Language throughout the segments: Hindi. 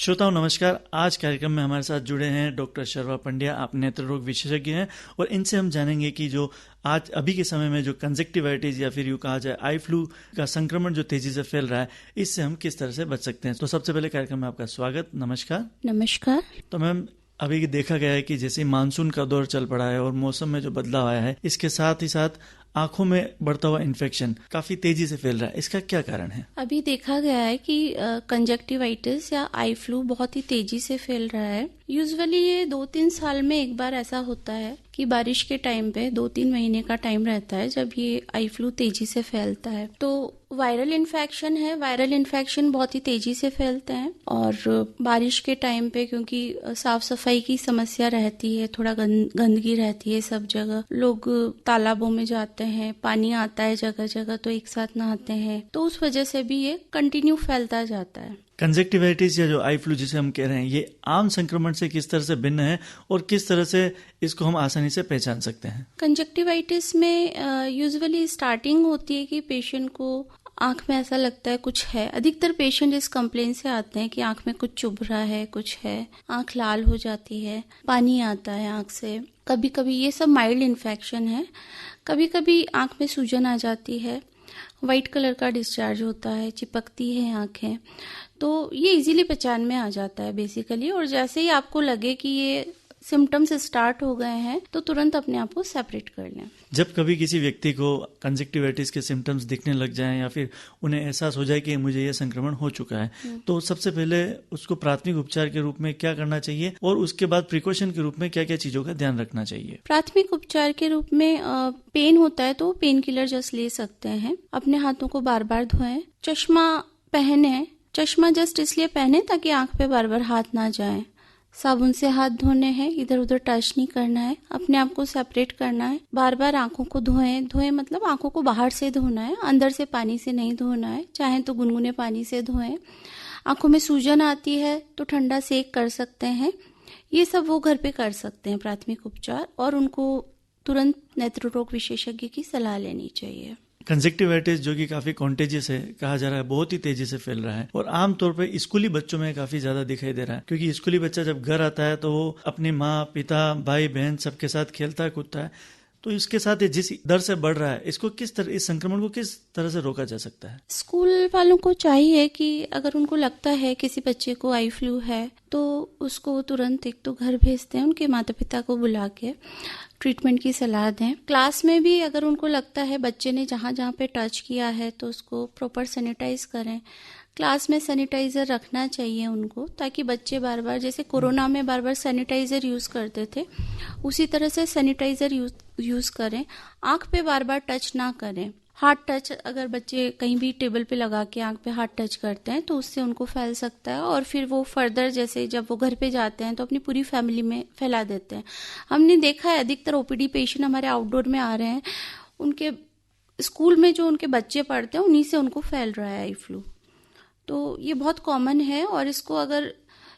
श्रोताओं नमस्कार। आज कार्यक्रम में हमारे साथ जुड़े हैं डॉक्टर शर्वा पंड्या। आप नेत्र रोग विशेषज्ञ हैं और इनसे हम जानेंगे कि जो आज अभी के समय में जो कंजक्टिवाइटिस या फिर यूँ कहा जाए आई फ्लू का संक्रमण जो तेजी से फैल रहा है, इससे हम किस तरह से बच सकते हैं। तो सबसे पहले कार्यक्रम में आपका स्वागत। नमस्कार। नमस्कार। तो मैम, अभी देखा गया है कि जैसे मानसून का दौर चल पड़ा है और मौसम में जो बदलाव आया है, इसके साथ ही साथ आंखों में बढ़ता हुआ इन्फेक्शन काफी तेजी से फैल रहा है। इसका क्या कारण है? अभी देखा गया है कि कंजक्टिवाइटिस या आई फ्लू बहुत ही तेजी से फैल रहा है। यूजुअली ये 2-3 साल में एक बार ऐसा होता है कि बारिश के टाइम पे 2-3 महीने का टाइम रहता है जब ये आई फ्लू तेजी से फैलता है। तो वायरल इन्फेक्शन है, वायरल इन्फेक्शन बहुत ही तेजी से फैलते हैं और बारिश के टाइम पे क्योंकि साफ सफाई की समस्या रहती है, थोड़ा गंदगी रहती है सब जगह, लोग तालाबों में जाते हैं, पानी आता है जगह जगह, तो एक साथ नहाते हैं, तो उस वजह से भी ये कंटिन्यू फैलता जाता है। कंजक्टिवाइटिस या जो आई फ्लू जिसे हम कह रहे हैं, ये आम संक्रमण से किस तरह से भिन्न है और किस तरह से इसको हम आसानी से पहचान सकते हैं? कंजक्टिवाइटिस में यूजुअली स्टार्टिंग होती है कि पेशेंट को आंख में ऐसा लगता है कुछ है। अधिकतर पेशेंट इस कंप्लेन से आते हैं कि आंख में कुछ चुभ रहा है, कुछ है, आंख लाल हो जाती है, पानी आता है आंख से। कभी कभी ये सब माइल्ड इन्फेक्शन है। कभी कभी आंख में सूजन आ जाती है, वाइट कलर का डिस्चार्ज होता है, चिपकती है आंखें, तो ये इजीली पहचान में आ जाता है बेसिकली। और जैसे ही आपको लगे कि ये सिम्टम्स स्टार्ट हो गए हैं तो तुरंत अपने आप को सेपरेट कर लें। जब कभी किसी व्यक्ति को कंजक्टिवाइटिस के सिम्टम्स दिखने लग जाएं या फिर उन्हें एहसास हो जाए कि मुझे ये संक्रमण हो चुका है, तो सबसे पहले उसको प्राथमिक उपचार के रूप में क्या करना चाहिए और उसके बाद प्रिकॉशन के रूप में क्या क्या चीजों का ध्यान रखना चाहिए? प्राथमिक उपचार के रूप में पेन होता है तो पेन किलर जस्ट ले सकते हैं। अपने हाथों को बार बार धोएं। चश्मा पहने। चश्मा जस्ट इसलिए पहने ताकि आंख पे बार बार हाथ ना जाए। साबुन से हाथ धोने हैं, इधर उधर टच नहीं करना है, अपने आप को सेपरेट करना है। बार बार आंखों को धोएं मतलब आंखों को बाहर से धोना है, अंदर से पानी से नहीं धोना है। चाहे तो गुनगुने पानी से धोएं। आंखों में सूजन आती है तो ठंडा सेक कर सकते हैं। ये सब वो घर पे कर सकते हैं प्राथमिक उपचार, और उनको तुरंत नेत्र रोग विशेषज्ञ की सलाह लेनी चाहिए। कंजक्टिवाइटिस जो कि काफी कॉन्टेजियस है, कहा जा रहा है बहुत ही तेजी से फैल रहा है और आमतौर पर स्कूली बच्चों में काफी ज्यादा दिखाई दे रहा है, क्योंकि स्कूली बच्चा जब घर आता है तो वो अपनी माँ, पिता, भाई, बहन सबके साथ खेलता है, कूदता है। तो इसके साथ ये जिस दर से बढ़ रहा है, इसको किस तरह, इस संक्रमण को किस तरह से रोका जा सकता है? स्कूल वालों को चाहिए कि अगर उनको लगता है किसी बच्चे को आई फ्लू है तो उसको तुरंत एक तो घर भेजते हैं, उनके माता पिता को बुला के ट्रीटमेंट की सलाह दें। क्लास में भी अगर उनको लगता है बच्चे ने जहाँ जहाँ पे टच किया है तो उसको प्रॉपर सैनिटाइज करें। क्लास में सैनिटाइजर रखना चाहिए उनको, ताकि बच्चे बार बार, जैसे कोरोना में बार बार सैनिटाइजर यूज करते थे, उसी तरह से सैनिटाइजर यूज करें। आंख पे बार बार टच ना करें। हाथ टच, अगर बच्चे कहीं भी टेबल पे लगा के आंख पे हाथ टच करते हैं तो उससे उनको फैल सकता है और फिर वो फर्दर, जैसे जब वो घर पे जाते हैं तो अपनी पूरी फैमिली में फैला देते हैं। हमने देखा है अधिकतर ओपीडी पेशेंट हमारे आउटडोर में आ रहे हैं, उनके स्कूल में जो उनके बच्चे पढ़ते हैं उन्हीं से उनको फैल रहा है आई फ्लू। तो ये बहुत कॉमन है और इसको अगर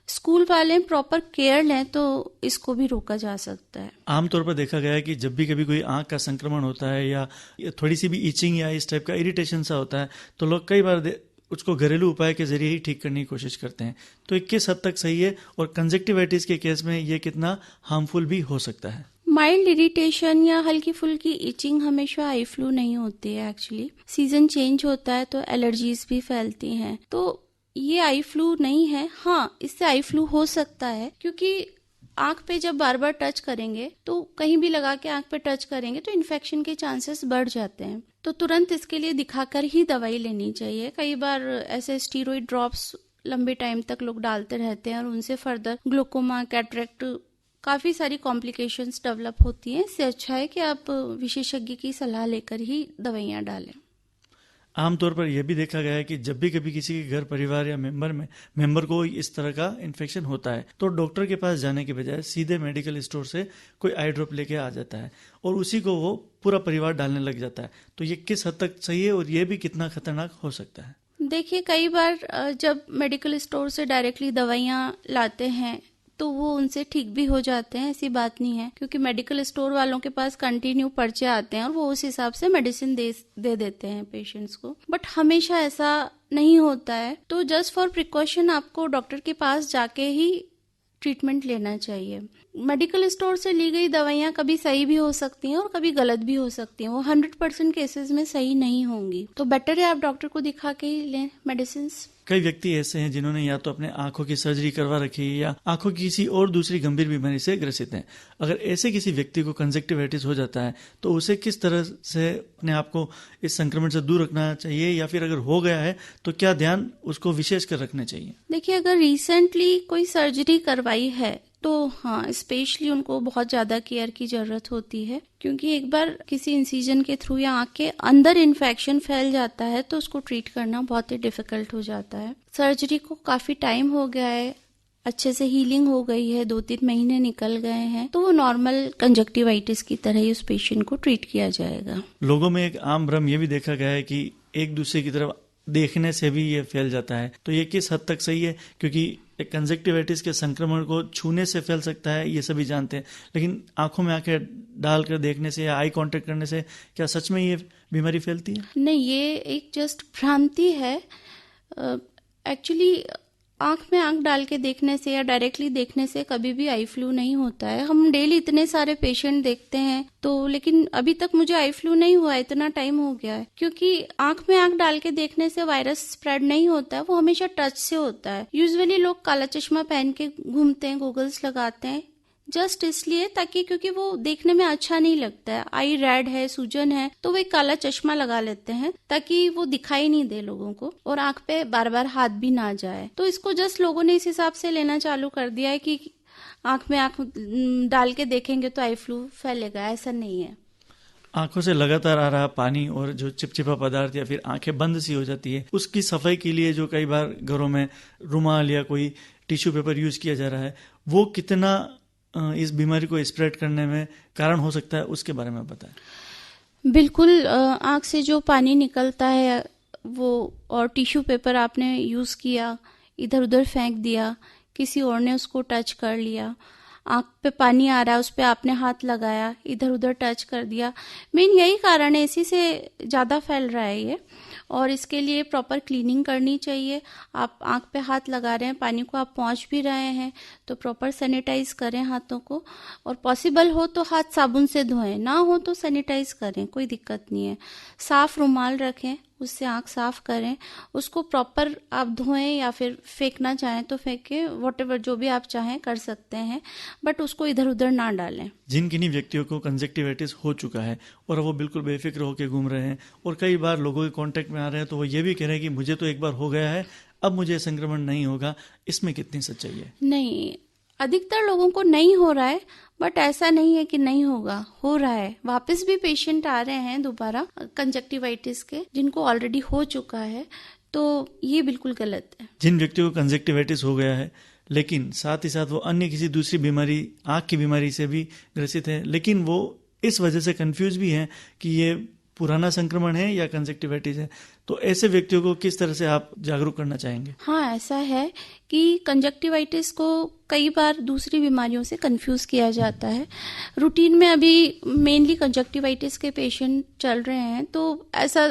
स्कूल वाले प्रॉपर केयर लें तो इसको भी रोका जा सकता है। आमतौर पर देखा गया है कि जब भी कभी कोई आंख का संक्रमण होता है या थोड़ी सी भी इचिंग या इस टाइप का इरिटेशन सा होता है तो लोग कई बार उसको घरेलू उपाय के जरिए ही ठीक करने की कोशिश करते हैं। तो ये किस हद तक सही है और कंजक्टिवाइटिस के केस में ये कितना हार्मफुल भी हो सकता है? माइल्ड इरिटेशन या हल्की फुल्की इचिंग हमेशा आई फ्लू नहीं होती है। एक्चुअली सीजन चेंज होता है तो एलर्जीज भी फैलती हैं, तो ये आई फ्लू नहीं है। हाँ, इससे आई फ्लू हो सकता है, क्योंकि आंख पे जब बार बार टच करेंगे तो कहीं भी लगा के आंख पे टच करेंगे तो इन्फेक्शन के चांसेस बढ़ जाते हैं। तो तुरंत इसके लिए दिखाकर ही दवाई लेनी चाहिए। कई बार ऐसे स्टीरॉइड ड्रॉप्स लंबे टाइम तक लोग डालते रहते हैं और उनसे फर्दर ग्लूकोमा, कैटरेक्ट, काफी सारी कॉम्प्लिकेशंस डेवलप होती हैं। इससे अच्छा है कि आप विशेषज्ञ की सलाह लेकर ही दवाइयाँ डालें। आमतौर पर यह भी देखा गया है कि जब भी कभी किसी के घर परिवार या मेंबर को इस तरह का इन्फेक्शन होता है तो डॉक्टर के पास जाने के बजाय सीधे मेडिकल स्टोर से कोई आई ड्रॉप लेके आ जाता है और उसी को वो पूरा परिवार डालने लग जाता है। तो ये किस हद तक सही है और ये भी कितना खतरनाक हो सकता है? देखिए, कई बार जब मेडिकल स्टोर से डायरेक्टली दवाइयाँ लाते हैं तो वो उनसे ठीक भी हो जाते हैं, ऐसी बात नहीं है, क्योंकि मेडिकल स्टोर वालों के पास कंटिन्यू पर्चे आते हैं और वो उस हिसाब से मेडिसिन दे देते हैं पेशेंट्स को। बट हमेशा ऐसा नहीं होता है तो जस्ट फॉर प्रिकॉशन आपको डॉक्टर के पास जाके ही ट्रीटमेंट लेना चाहिए। मेडिकल स्टोर से ली गई दवाइयाँ कभी सही भी हो सकती हैं और कभी गलत भी हो सकती हैं, वो 100% केसेस में सही नहीं होंगी, तो बेटर है आप डॉक्टर को दिखा के ही लें मेडिसिन। कई व्यक्ति ऐसे हैं जिन्होंने या तो अपने आंखों की सर्जरी करवा रखी है या आंखों की किसी और दूसरी गंभीर बीमारी से ग्रसित हैं। अगर ऐसे किसी व्यक्ति को कंजक्टिवाइटिस हो जाता है तो उसे किस तरह से अपने आप को इस संक्रमण से दूर रखना चाहिए, या फिर अगर हो गया है तो क्या ध्यान उसको विशेष कर रखना चाहिए? देखिए, अगर रिसेंटली कोई सर्जरी करवाई है तो हाँ, स्पेशली उनको बहुत ज्यादा केयर की जरूरत होती है, क्योंकि एक बार किसी इंसिजन के थ्रू या आंख के अंदर इन्फेक्शन फैल जाता है तो उसको ट्रीट करना बहुत ही डिफिकल्ट हो जाता है। सर्जरी को काफी टाइम हो गया है, अच्छे से हीलिंग हो गई है, 2-3 महीने निकल गए हैं, तो वो नॉर्मल कंजक्टिवाइटिस की तरह ही उस पेशेंट को ट्रीट किया जाएगा। लोगों में एक आम भ्रम ये भी देखा गया है कि एक दूसरे की तरफ देखने से भी ये फैल जाता है, तो ये किस हद तक सही है? क्योंकि एक कंजक्टिवाइटिस के संक्रमण को छूने से फैल सकता है, ये सभी जानते हैं, लेकिन आंखों में आंखें डालकर देखने से या आई कांटेक्ट करने से क्या सच में ये बीमारी फैलती है? नहीं, ये एक जस्ट भ्रांति है। एक्चुअली आंख में आंख डाल के देखने से या डायरेक्टली देखने से कभी भी आई फ्लू नहीं होता है। हम डेली इतने सारे पेशेंट देखते हैं तो, लेकिन अभी तक मुझे आई फ्लू नहीं हुआ, इतना टाइम हो गया है, क्योंकि आंख में आंख डाल के देखने से वायरस स्प्रेड नहीं होता है, वो हमेशा टच से होता है। यूजुअली लोग काला चश्मा पहन के घूमते हैं, गॉगल्स लगाते हैं, जस्ट इसलिए ताकि, क्योंकि वो देखने में अच्छा नहीं लगता है, आई रेड है, सूजन है, तो वो एक काला चश्मा लगा लेते हैं ताकि वो दिखाई नहीं दे लोगों को और आंख पे बार बार हाथ भी ना जाए। तो इसको जस्ट लोगों ने इस हिसाब से लेना चालू कर दिया है कि आंख में आंख डाल के देखेंगे तो आई फ्लू फैलेगा, ऐसा नहीं है। आंखों से लगातार आ रहा पानी और जो चिपचिपा पदार्थ या फिर आंखें बंद सी हो जाती है, उसकी सफाई के लिए जो कई बार घरों में रुमाल या कोई टिश्यू पेपर यूज किया जा रहा है, वो कितना इस बीमारी को स्प्रेड करने में कारण हो सकता है, उसके बारे में बताएं। बिल्कुल, आंख से जो पानी निकलता है वो, और टिश्यू पेपर आपने यूज किया, इधर उधर फेंक दिया, किसी और ने उसको टच कर लिया, आंख पे पानी आ रहा है, उस पे आपने हाथ लगाया, इधर उधर टच कर दिया, मेन यही कारण है, इसी से ज्यादा फैल रहा है ये। और इसके लिए प्रॉपर क्लीनिंग करनी चाहिए। आप आंख पे हाथ लगा रहे हैं, पानी को आप पहुंच भी रहे हैं तो प्रॉपर सैनिटाइज करें हाथों को, और पॉसिबल हो तो हाथ साबुन से धोएं, ना हो तो सैनिटाइज करें, कोई दिक्कत नहीं है। साफ रुमाल रखें, उससे आंख साफ करें, उसको प्रॉपर आप धोएं या फिर फेंकना चाहें तो फेंकें, व्हाटएवर जो भी आप चाहें कर सकते हैं, बट उसको इधर उधर ना डालें। जिन किन्हीं व्यक्तियों को कंजक्टिवाइटिस हो चुका है और वो बिल्कुल बेफिक्र होकर घूम रहे हैं और कई बार लोगों के कांटेक्ट में आ रहे हैं, तो वो ये भी कह रहे हैं कि मुझे तो एक बार हो गया है, अब मुझे संक्रमण नहीं होगा, इसमें कितनी सच्चाई है? नहीं, अधिकतर लोगों को नहीं हो रहा है, बट ऐसा नहीं है कि नहीं होगा, हो रहा है। वापस भी पेशेंट आ रहे हैं दोबारा कंजक्टिवाइटिस के, जिनको ऑलरेडी हो चुका है, तो ये बिल्कुल गलत है। जिन व्यक्तियों को कंजक्टिवाइटिस हो गया है लेकिन साथ ही साथ वो अन्य किसी दूसरी बीमारी, आंख की बीमारी से भी ग्रसित है, लेकिन वो इस वजह से कंफ्यूज भी हैं कि ये पुराना संक्रमण है या कंजक्टिवाइटिस है, तो ऐसे व्यक्तियों को किस तरह से आप जागरूक करना चाहेंगे? हाँ, ऐसा है कि कंजक्टिवाइटिस को कई बार दूसरी बीमारियों से कंफ्यूज किया जाता है। रूटीन में अभी मेनली कंजक्टिवाइटिस के पेशेंट चल रहे हैं, तो ऐसा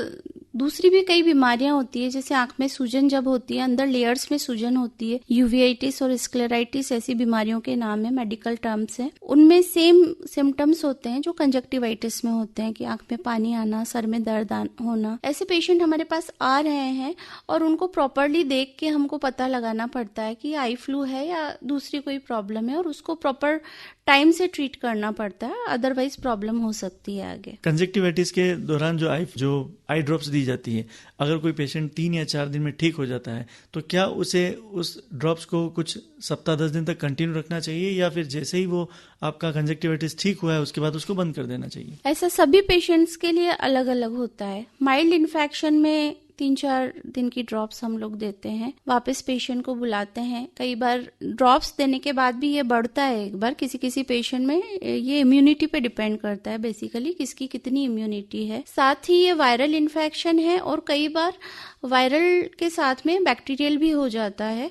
दूसरी भी कई बीमारियां होती है, जैसे आंख में सूजन जब होती है, अंदर लेयर्स में सूजन होती है, यूवियाइटिस और स्क्लेराइटिस ऐसी बीमारियों के नाम है, मेडिकल टर्म्स हैं। उनमें सेम सिम्टम्स होते हैं जो कंजक्टिवाइटिस में होते हैं, कि आंख में पानी आना, सर में दर्द होना। ऐसे पेशेंट हमारे पास आ रहे हैं और उनको प्रॉपरली देख के हमको पता लगाना पड़ता है कि आई फ्लू है या दूसरी कोई प्रॉब्लम है, और उसको प्रॉपर टाइम से ट्रीट करना पड़ता है, अदरवाइज प्रॉब्लम हो सकती है आगे। कंजक्टिवाइटिस के दौरान जो आई ड्रॉप्स दी जाती है, अगर कोई पेशेंट 3 या 4 दिन में ठीक हो जाता है तो क्या उसे उस ड्रॉप्स को कुछ सप्ताह 10 दिन तक कंटिन्यू रखना चाहिए, या फिर जैसे ही वो आपका कंजक्टिवाइटिस ठीक हुआ है उसके बाद उसको बंद कर देना चाहिए? ऐसा सभी पेशेंट्स के लिए अलग अलग होता है। माइल्ड इन्फेक्शन में 3-4 दिन की ड्रॉप्स हम लोग देते हैं, वापस पेशेंट को बुलाते हैं। कई बार ड्रॉप्स देने के बाद भी ये बढ़ता है एक बार, किसी किसी पेशेंट में ये इम्यूनिटी पे डिपेंड करता है, बेसिकली किसकी कितनी इम्यूनिटी है। साथ ही ये वायरल इन्फेक्शन है और कई बार वायरल के साथ में बैक्टीरियल भी हो जाता है,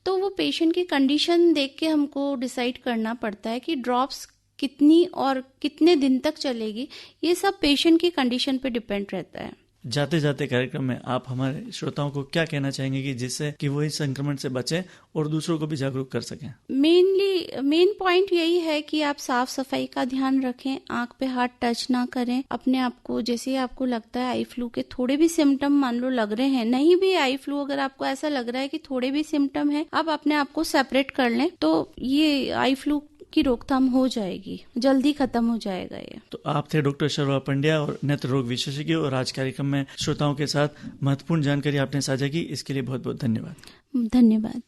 तो वो पेशेंट की कंडीशन देख के हमको डिसाइड करना पड़ता है कि ड्रॉप्स कितनी और कितने दिन तक चलेगी। ये सब पेशेंट की कंडीशन पे डिपेंड रहता है। जाते जाते कार्यक्रम में आप हमारे श्रोताओं को क्या कहना चाहेंगे कि जिससे कि वो इस संक्रमण से बचें और दूसरों को भी जागरूक कर सकें? मेन पॉइंट यही है कि आप साफ सफाई का ध्यान रखें, आंख पे हाथ टच ना करें, अपने आप को जैसे आपको लगता है आई फ्लू के थोड़े भी सिम्टम मान लो लग रहे हैं, नहीं भी आई फ्लू अगर आपको ऐसा लग रहा है कि थोड़े भी सिम्टम है, आप अपने आप को सेपरेट कर लें तो ये आई फ्लू की रोकथाम हो जाएगी, जल्दी खत्म हो जाएगा ये। तो आप थे डॉक्टर शर्वा पंड्या और नेत्र रोग विशेषज्ञ, और आज कार्यक्रम में श्रोताओं के साथ महत्वपूर्ण जानकारी आपने साझा की, इसके लिए बहुत बहुत धन्यवाद। धन्यवाद।